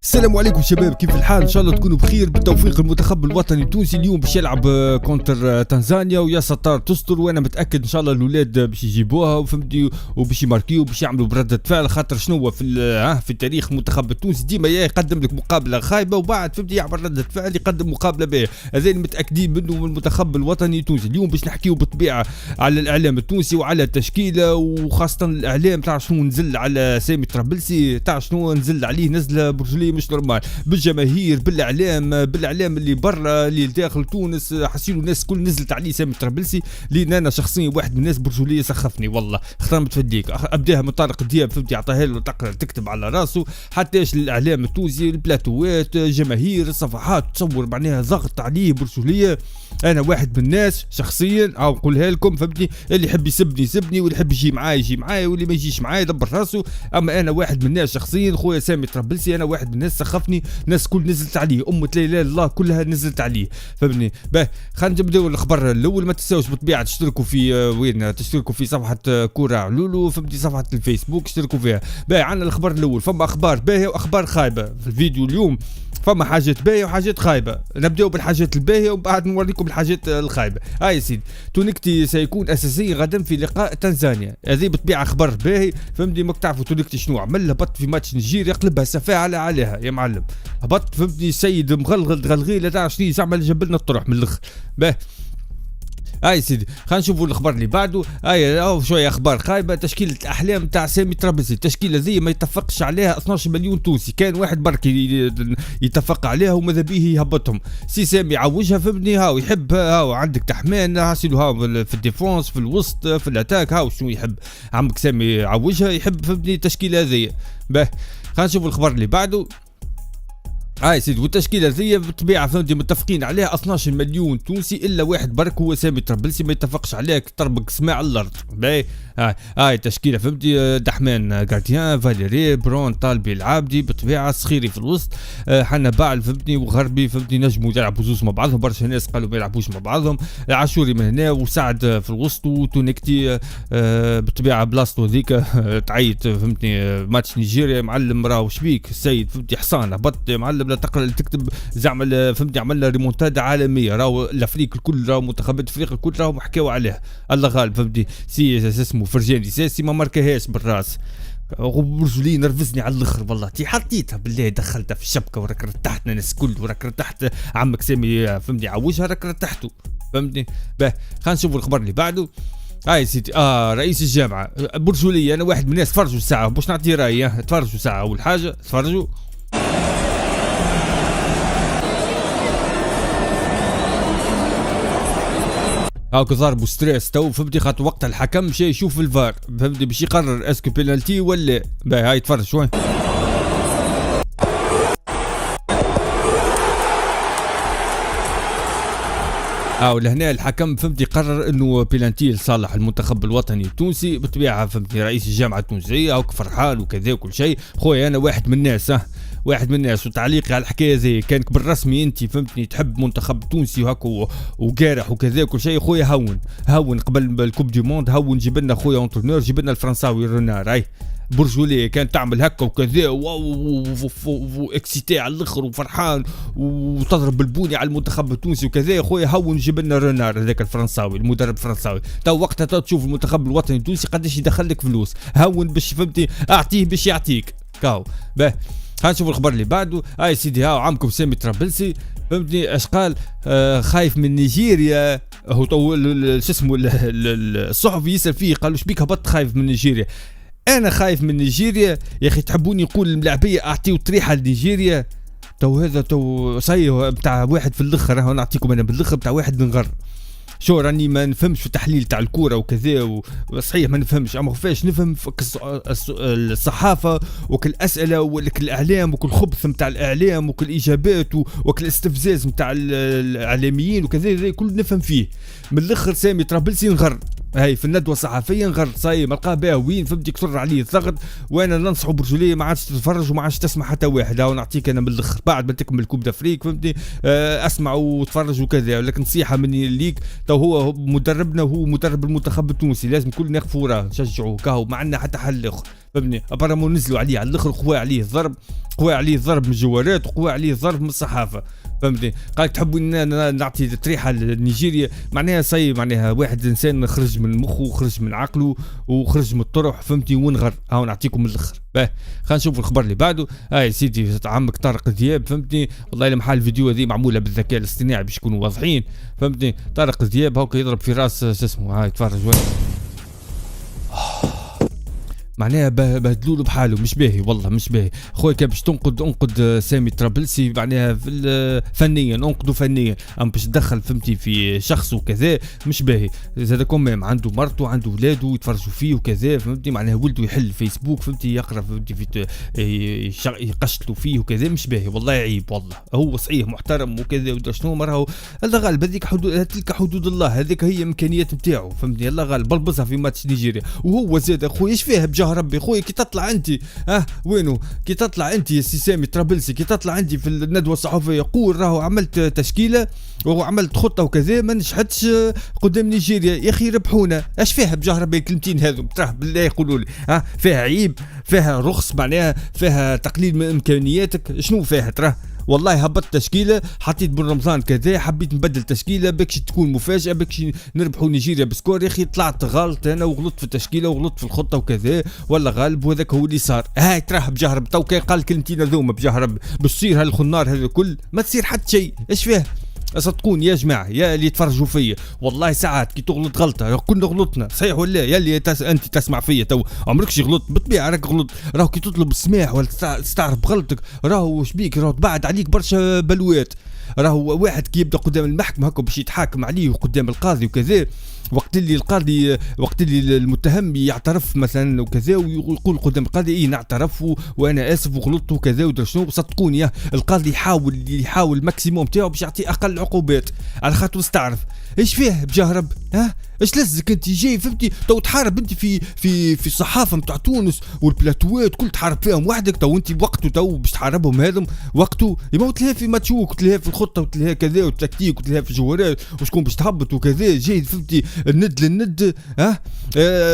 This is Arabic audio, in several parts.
السلام عليكم شباب، كيف الحال؟ ان شاء الله تكونوا بخير. بالتوفيق المنتخب الوطني التونسي اليوم باش يلعب كونتر تنزانيا، ويا ستار تستر، وانا متاكد ان شاء الله الاولاد باش يجيبوها وفهمتي وباش يماركيو وباش يعملوا برده فعل. خاطر شنو في التاريخ المنتخب التونسي ديما يقدم لك مقابله خايبه وبعد فهمتي يعمل رده فعل يقدم مقابله باهيه. هذا اللي متاكدين منه من المنتخب الوطني التونسي. اليوم باش نحكيو بالطبيعه على الاعلام التونسي وعلى التشكيله، وخاصه الاعلام تاع شنو نزل على سامي طرابلسي، تاع شنو نزل عليه نزله برجليه مش نورمال، بالجماهير بالاعلام اللي برا اللي داخل تونس. حسيلو الناس كل نزلت عليه سامي طرابلسي، لان انا شخصيا واحد من الناس برجوليه سخفني والله. اختار تفديك ابداها من طارق دياب فهمتي، عطاها له تقرا تكتب على راسه. حتى ايش الاعلام التونسي، البلاتوات، جماهير، الصفحات تصور معناها ضغط عليه برجوليه. انا واحد من الناس شخصيا او نقولها لكم فهمتني، اللي يحب يسبني واللي يحب يجي معايا واللي ما يجيش معايا يدبر راسه. اما انا واحد من الناس شخصيا خويا سامي طرابلسي، انا واحد من الناس سخفني، ناس كل نزلت عليه، لا اله الا الله كلها نزلت عليه فهمني. باهي خلينا نبداو الخبر الاول. ما تنساوش بالطبيعه تشتركوا في تشتركوا في صفحه كوره علولو فهمتي، صفحه الفيسبوك اشتركوا فيها. باهي عندنا الخبر الاول، فما اخبار باهيه واخبار خايبه في الفيديو اليوم. فما حاجات باهيه وحاجات خايبه، نبداو بالحاجات الباهيه ومن بعد نوريكم الحاجات الخايبه. هاي سيدي، تونيكتي سيكون اساسي غدا في لقاء تنزانيا. هذه بالطبيعه خبر باهي فهمتني. ماك تعرفوا تونيكتي شنو عمل؟ هبط في ماتش نيجيريا قلبها سفاهه عليها يا معلم. هبط فهمتني السيد مغلغل غلغيله تاع شنو زعما جاب لنا الطرح من الاخر. باهي هاي سيدي، خلينا نشوفوا الخبر اللي بعده. هاي شويه اخبار خايبه. تشكيله الاحلام تاع سامي طرابلسي، التشكيله ذي ما يتفقش عليها 12 مليون تونسي، كان واحد برك يتفق عليها وماذا به يهبطهم. سي سامي يعوجها فهمني، هاو يحب، هاو عندك تحمان هاسيلو، هاو في الديفونس في الوسط في الاتاك، هاو شنو يحب عمك سامي يعوجها، يحب فهمني التشكيله ذي. باهي خلينا نشوفوا الخبر اللي بعده. هاي سيدي، والتشكيله ذي بالطبيعه فهمتي متفقين عليها 12 مليون تونسي، الا واحد برك هو سامي طرابلسي ما يتفقش عليها، طربق سماع الارض. باهي هاي التشكيله فهمتي، دحمان غارديان، فاليري، برون، طالبي، العابدي بالطبيعه، صخيري في الوسط، حنا باعل فهمتني، وغربي فهمتني نجموا يلعبوا زوز مع بعضهم. برشا ناس قالوا ما يلعبوش مع بعضهم. عاشوري من هنا وسعد في الوسط، وتونيكتي بالطبيعه بلاصتو ذيك تعيط فهمتني. ماتش نيجيريا معلم راهو شبيك السيد فهمتي، حصان هبط يا معلم، لا تقرا تكتب زعما فهمتني. عملنا ريمونتادا عالميه، راهو الافريق الكل، راهو منتخبات افريقيا الكل راهو حكاوا عليها. الله غالب فهمتي. سي اسمه فرجاني ساسي ما ماركاهاش بالراس، برجولي نرفزني على الاخر والله. تي حطيتها بالله، دخلتها في الشبكه وراك رتحتنا الناس كل، وراك رتحت عمك سامي فهمتني عوجها، راك رتحته فهمتني. باه خلينا نشوفوا الخبر اللي بعده. هاي سيدي، رئيس الجامعه برجوليه، انا واحد من الناس. تفرجوا ساعه باش نعطي رايي، تفرجوا ساعه. اول حاجه تفرجوا. هاك ضربوا ستريس تو فهمتي، خاطر وقت الحكم مشى يشوف الفار فهمتي باش يقرر اسكو بينالتي ولا. باهي هاي تفرج شوي. ولهنا الحكم فهمتي قرر انه بيلانتي لصالح المنتخب الوطني التونسي. بالطبيعه فهمتي رئيس الجامعه التونسيه هاك فرحان وكذا وكل شيء. خويا انا واحد من الناس، واحد من الناس، وتعليقي على الحكايه زي كانك بالرسمي انت فهمتني تحب منتخب تونسي وهاك وقارح وكذا وكل شيء. خويا هون قبل الكوب دي موند، هون جيب لنا خويا اونترونور، جيب لنا الفرنساوي رونار. هاي برجوليه كان تعمل هكا وكذا واكسيتي على الاخر وفرحان وتضرب البوني على المنتخب التونسي وكذا. يا خويا هون جيب لنا رونار هذاك الفرنساوي، المدرب الفرنساوي. تو وقتها تشوف المنتخب الوطني التونسي قداش يدخل لك فلوس. هون باش فهمتي اعطيه باش يعطيك كاو. باه خلينا نشوف الخبر اللي بعده. هاي سيدي، هاو عمكم سامي طرابلسي فهمتني اش قال. خايف من نيجيريا. هو شو اسمه الصحفي يسال فيه، قالوا شبيك هبط خايف من نيجيريا؟ انا خايف من نيجيريا يا اخي؟ تحبوني نقول الملاعبيه اعطيو طريحه لنيجيريا؟ تو هذا تو صحيح بتاع واحد في الاخر، راهو نعطيكم انا بالاخر بتاع واحد من غر. شو راني ما نفهمش في التحليل تاع الكوره وكذا، وصحيح ما نفهمش، اما كيفاش نفهم في الصحافه وكل الاسئله وكل الاعلام وكل الخبث نتاع الاعلام وكل الاجابات وكل الاستفزاز نتاع الاعلاميين وكذا كل نفهم فيه. من الاخر سامي طرابلسي نغر هاي في الندوه الصحفيه نغر صاي ملقاه بها وين فهمتي كثر عليه الضغط. وانا ننصحه برجوليه ما عادش تتفرج وما عادش تسمع حتى واحد. هاو نعطيك انا من الاخر بعد ما تكمل كوب دافريك فهمتي اسمع وتفرج وكذا. ولكن نصيحه مني ليك تو هو مدربنا وهو مدرب المنتخب التونسي لازم كلنا نقفوا وراه نشجعوه كاهو ما عندنا حتى حل اخر فهمني. ابرمو نزلوا عليه على الاخر قوى عليه الضرب قوى عليه الضرب من الجوارات وقوى عليه الضرب من الصحافه فهمتني. قال تحبوا نعطي تريحه لنيجيريا معناها صاي معناها واحد انسان خرج من مخه وخرج من عقله وخرج من الطرح فهمتي ونغر. هاو نعطيكم من الاخر. خلينا نشوف الخبر اللي بعده. هاي سيدي عمك طارق ذياب فهمتني. والله لما حال الفيديو هذه معموله بالذكاء الاصطناعي باش يكونوا واضحين فهمتني. طارق ذياب هاو يضرب في راس شو اسمه. هاي تفرج وين معناها بهدلوله بحاله مش باهي والله مش باهي. خويا كان باش انقد سامي طرابلسي معناها فنيا انقده فنيا اما باش تدخل فهمتي في شخص وكذا مش باهي. زاد كوميم عنده مرته عنده ولاده يتفرجوا فيه وكذا فهمتي معناها ولده يحل فيسبوك فهمتي يقرا فهمتي في يقشطوا فيه وكذا مش باهي والله عيب والله. هو صحيح محترم وكذا ودرا شنو راهو الله غالب هذيك حدود تلك حدود الله هذيك هي امكانيات نتاعو فهمتني. الله غالب بلبزها في ماتش نيجيريا وهو زاد خويا ايش فيها ربي خويا كي تطلع انت وينو كي تطلع انت يا سي سامي طرابلسي كي تطلع انت في الندوه الصحفيه قول راهو عملت تشكيله وعملت خطه وكذا ما نجحتش قدام نيجيريا يا اخي ربحونا. اش فيها بجاه ربي الكلمتين هذو تراه بالله يقولوا لي فيها عيب فيها رخص معناها فيها تقليل من امكانياتك شنو فيها تراه والله هبطت تشكيله حطيت بن رمضان كذا حبيت نبدل تشكيله بكش تكون مفاجاه بكش نربحوا نيجيريا بسكور يا اخي طلعت غلط انا وغلطت في التشكيله وغلطت في الخطه وكذا ولا غالب وهذاك هو اللي صار. هاي تراه بجهرب تو كان قال كلمتين هذوما بجهرب باش تصير هالخنار هذا الكل ما تصير حتى شيء. ايش فيه صدقوني يا جماعه يا اللي يتفرجوا فيا والله ساعات كي تغلط غلطه كنا غلطنا صحيح ولا يا اللي انت تسمع فيا تو عمركش غلطت بالطبيعه راك غلط. راهو كي تطلب السماح ولا تستعرف غلطك راهو شبيك راهو تبعد عليك برشا بلوات. راهو واحد كي يبدا قدام المحكمه هكا باش يتحاكم عليه وقدام القاضي وكذا وقت اللي المتهم يعترف مثلا وكذا ويقول قدام القاضي نعترف وانا اسف وغلطت وكذا ودرا شنو صدقوني القاضي يحاول الماكسيموم تاعو باش يعطي اقل عقوبات على خاطر استعرف. ايش فيه بجهرب ايش لزك انت جاي فهمتي تو تحارب انت في الصحافه نتاع تونس والبلاتوات كل تحارب فيهم وحدك تو انت وقته تو باش تحاربهم هذم وقته يموت لها في ماتشوك تلها في الخطه وتلها كذا والتكتيك وتلها في الجوارات وشكون باش تهبط وكذا جاي فهمتي الند للند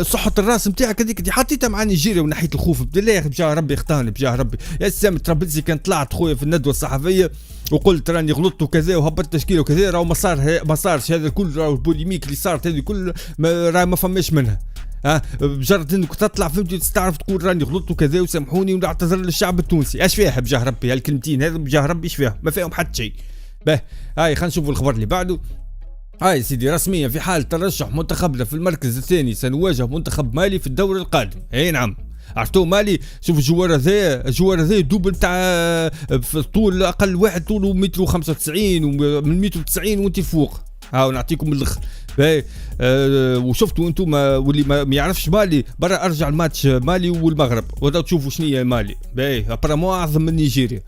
صحه الراس نتاعك هذيك حطيتها مع نيجيريا ونحيت الخوف بالله يا اخي بجاه ربي اختارني بجاه ربي يا سامي طرابلسي كان طلعت خويا في الندوه الصحفيه وقلت راني غلطت وكذا وهبطت تشكيله وكذا راهو ما صارش هذا الكل راهو البوليميك اللي صارت هذه كل ما فماش منها بجرد انك تطلع فهمتي تستعرف تقول راني غلطت وكذا وسامحوني ونعتذر للشعب التونسي. اش فيها بجاه ربي هالكلمتين هذا بجاه ربي ايش فيها ما فيهم حتى شيء. هاي خلينا نشوفوا الخبر اللي بعده. هاي سيدي رسميا في حال ترشح منتخبنا في المركز الثاني سنواجه منتخب مالي في الدور القادم. اي نعم عرفتوا مالي شوف الجوار ذا دوبل تاع في طول اقل واحد طوله 195 ومن 190 وانت فوق. هاو نعطيكم الاخر. وشفتوا انتم واللي ما يعرفش مالي برا ارجع الماتش مالي والمغرب ودا تشوفوا شنية مالي ابرامو اعظم من نيجيريا.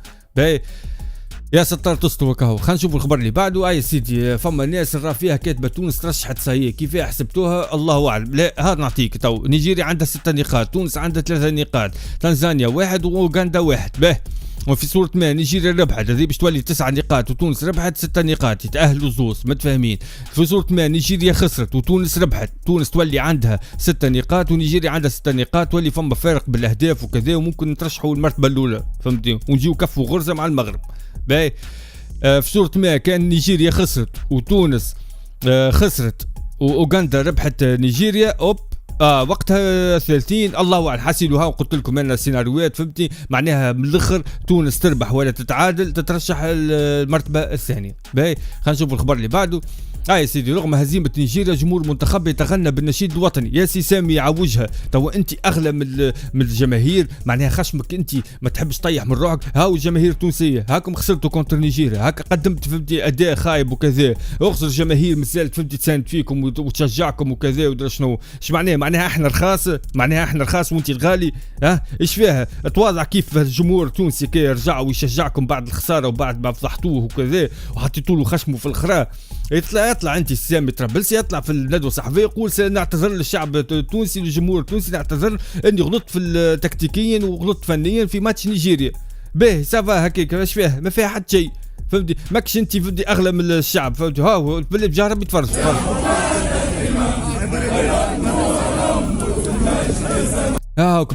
يا ستار تستوى كهو. خلينا نشوفوا الخبر اللي بعده. يا سيدي فما ناس راه فيها كاتبه تونس ترشحت صحيح كيفاه حسبتوها الله اعلم. لا ها نعطيك تو نيجيريا عندها 6 نقاط تونس عندها 3 نقاط تنزانيا 1 واوغندا 1 وفي صورة ما نيجيريا ربحت هذه باش تولي 9 نقاط وتونس ربحت 6 نقاط يتأهلوا زوز متفاهمين. في صورة ما نيجيريا خسرت وتونس ربحت تونس تولي عندها 6 نقاط ونيجيريا عندها 6 نقاط تولي فما فارق بالاهداف وكذا وممكن نترشحوا المرتبة الأولى فهمتي ونجيو كفوا غرزة مع المغرب. في صورة ما كان نيجيريا خسرت وتونس خسرت واوغندا ربحت نيجيريا وقتها 30 الله اعلم حاسيلوها وقلت لكم انا السيناريوهات فهمتي معناها من الاخر تونس تربح ولا تتعادل تترشح المرتبه الثانيه. خلينا نشوف الخبر اللي بعده. يا سيدي رغم هزيمه نيجيريا جمهور المنتخب يتغنى بالنشيد الوطني. يا سي سامي يعوجها تو انت اغلى من الجماهير معناها خشمك انت ما تحبش تطيح من روحك. هاو الجماهير التونسيه هاكم خسرتوا كونتر نيجيريا هاك قدمت فهمتي اداء خايب وكذا اخسر الجماهير مازالت فهمتي تساند فيكم وتشجعكم وكذا ودرا شنو ايش معناها معناها احنا رخاص، معناها احنا رخاص وانت الغالي. ها ايش فيها تواضع كيف الجمهور التونسي كي يرجع ويشجعكم بعد الخساره وبعد ما فضحتوه وكذا وحطيتوا له خشمه في الخرا. يطلع انت سامي طرابلسي يطلع في الندوه الصحفيه يقول سنعتذر للشعب التونسي للجمهور التونسي، نعتذر اني غلطت في تكتيكيا وغلطت فنيا في ماتش نيجيريا. باهي سافا هكاك ايش فيها ما فيها حتى شيء فهمتي، ماكش انت فهمتي اغلى من الشعب فهمتي. ها باللي بجارب يتفرج.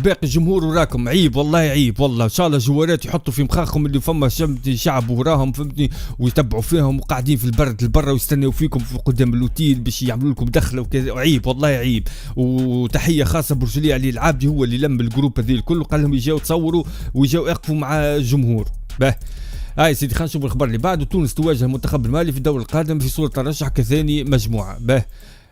باقي الجمهور وراكم عيب والله عيب والله. ان شاء الله جوارات يحطوا في مخاخهم اللي فما شعب وراهم فهمتني ويتبعوا فيهم وقاعدين في البرد البرة ويستنوا فيكم في قدام الاوتيل باش يعملوا لكم دخله وكذا. عيب والله عيب. وتحيه خاصه برجلي علي العابدي هو اللي لم الجروب هذه الكل وقال لهم يجاو تصوروا ويجاو يقفوا مع الجمهور. باه هاي سيدي خلينا نشوفوا الخبر اللي بعده. تونس تواجه المنتخب المالي في الدور القادم في صورة ترشح كثاني مجموعة. باه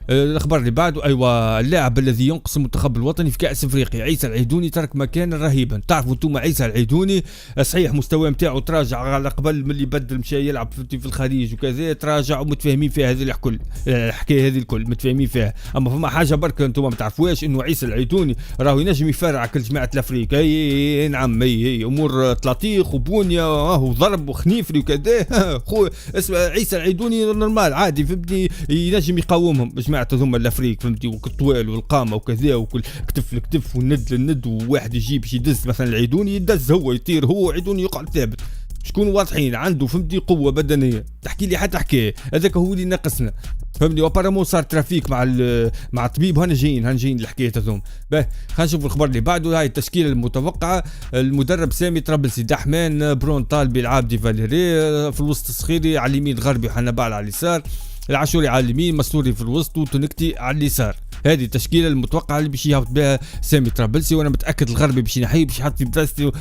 الاخبار اللي بعده ايوه اللاعب الذي ينقص المنتخب الوطني في كاس افريقيا عيسى العيدوني ترك مكانا رهيبا. تعرفوا انتم عيسى العيدوني صحيح مستواه نتاعو تراجع على قبل ملي بدل مشى يلعب في الخليج وكذا تراجع ومتفاهمين فيها هذه الكل الحكايه هذه الكل متفاهمين فيها. اما فما حاجه برك انتم ما تعرفوهاش انه عيسى العيدوني راهو ينجم يفرع كل جماعه الافريق. اي نعم اي امور تلاطيخ وبونيا وضرب وخنيفري وكذا. خو اسمع عيسى العيدوني نورمال عادي فهمتني ينجم يقاومهم جماعه هذوما الافريق فهمتي والطوال والقامه وكذا وكل كتف لكتف والند للند وواحد يجيب باش يدز مثلا العيدوني يدز هو يطير هو عيدوني يقعد ثابت. شكون واضحين عنده فهمتي قوه بدنيه. تحكي لي حتى حكايه هذاك هو اللي ناقصنا فهمتني. وابارامون صار ترافيك مع الطبيب هنا جايين الحكايه هذوم. خلينا نشوف الخبر اللي بعده. هاي التشكيله المتوقعه المدرب سامي طرابلسي دحمان برون طالبي العابدي فاليري في الوسط الصخيري على اليمين غربي حنبال على اليسار العاشوري على اليمين مسوري في الوسط وتنكتي على اليسار. هذه التشكيله المتوقعه اللي باش يهبط بها سامي طرابلسي وانا متاكد الغربي باش ينحي باش يحط في بلاصتو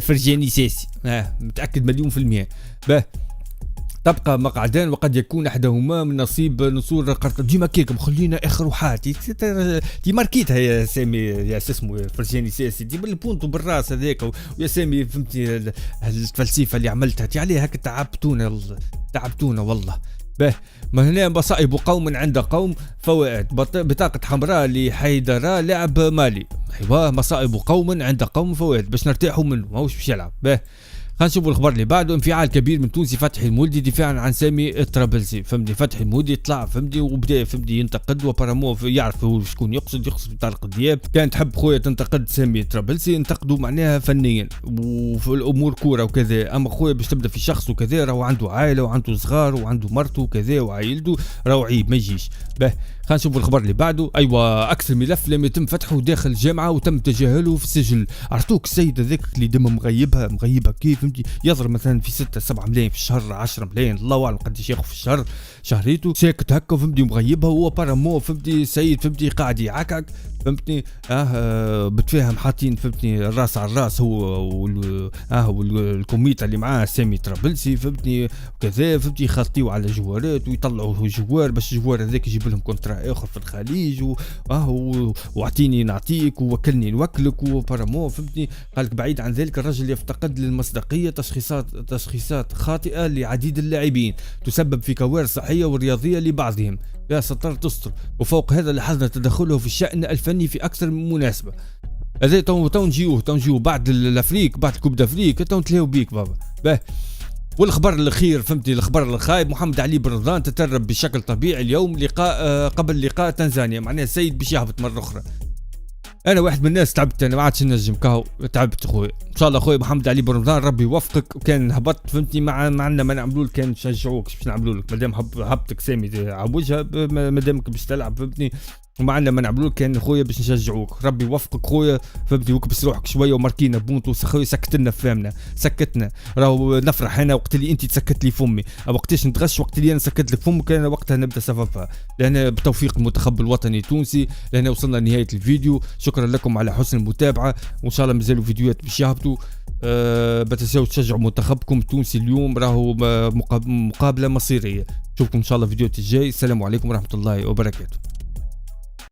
فرجاني ساسي متاكد مليون في المية. تبقى مقعدان وقد يكون احدهما من نصيب نصور قرطبي. ديما كيك مخلينا اخر وحات دي ماركيتها يا سامي يا اسمه فرجاني ساسي دي بالبونتو بالراس هذاك. ويا سامي فهمتي الفلسفه اللي عملتها تي عليه هكا تعبتونا والله. ما هنا مصائب قوم عند قوم فوائد. بطاقة حمراء لحيدر لاعب مالي. ايوه مصائب قوم عند قوم فوائد باش نرتاحوا منه ماهوش باش يلعب. خلينا نشوفوا الخبر اللي بعده. انفعال كبير من تونسي فتحي المولدي دفاعا عن سامي طرابلسي فهمتني. فتحي المولدي طلع فهمتني وبدا فهمتني ينتقد وبارامو يعرف هو شكون يقصد طارق الدياب. كان تحب خويا تنتقد سامي طرابلسي انتقدوا معناها فنيا وفي الامور كوره وكذا. اما خويا باش تبدا في شخص وكذا راهو عنده عائله وعنده صغار وعنده مرته وكذا وعائلته راهو عيب ما يجيش. خلينا نشوفوا الخبر اللي بعده. ايوه اكثر ملف لم يتم فتحه داخل الجامعه وتم تجاهله في السجل. عرفتوك السيد هذاك اللي دم مغيبها كيف فهمتي يضرب مثلا في 6-7 ملايين في الشهر 10 ملايين الله اعلم قداش ياخذ في الشهر شهريته ساكت هكا فهمتي مغيبها هو بارامو فهمتي سيد فهمتي قاعد يعكعك فهمتني. بتفاهم حاطين فهمتني الراس على الراس هو والكوميتا اللي معاه سامي طرابلسي فهمتني وكذا فهمتي يخلطيو على جوارات ويطلعوا جوار باش الجوار هذاك يجيب لهم كونترا اخر في الخليج واعطيني نعطيك ووكلني نوكلك وبارامو فهمتني. قالك بعيد عن ذلك الرجل يفتقد للمصداقيه تشخيصات خاطئه لعديد اللاعبين تسبب في كوارث صحيه ورياضيه لبعضهم. يا ستار تستر. وفوق هذا لاحظنا تدخله في الشأن الفني في أكثر من مناسبة. هذا تو نجيوه بعد الأفريق بعد الكوب دافريك تو نتلاو بيك بابا. والخبر الأخير فهمتي الخبر الخايب محمد علي بن رمضان تدرب بشكل طبيعي اليوم قبل لقاء تنزانيا معناها السيد باش يهبط مرة أخرى. انا واحد من الناس تعبت انا ما عادش نجم كاو تعبت خويا. ان شاء الله خويا محمد علي بن رمضان ربي يوفقك. وكان هبطت فهمتني معنا ما نعملوا لك كان نشجعوك باش نعملوا لك مادام هبطك سامي عوجها مادامك باش تلعب فهمتني ومعنا ما نعملوا لك كان خويا باش نشجعوك. ربي يوفقك خويا فهمتني وكبس روحك شويه وماركينا بونتو خويا سكت لنا فهمنا سكتنا راهو نفرح انا وقت اللي انت تسكت لي فمي وقتاش نتغش وقت اللي انا سكت لك فمك انا وقتها نبدا سفافها. لان بتوفيق المنتخب الوطني التونسي لان وصلنا لنهايه الفيديو. شكرا لكم على حسن المتابعه وان شاء الله مازالوا فيديوهات باش يهبطوا. بتنساو تشجعوا منتخبكم التونسي اليوم راهو مقابله مصيريه. نشوفكم ان شاء الله فيديوهات الجاي. السلام عليكم ورحمه الله وبركاته.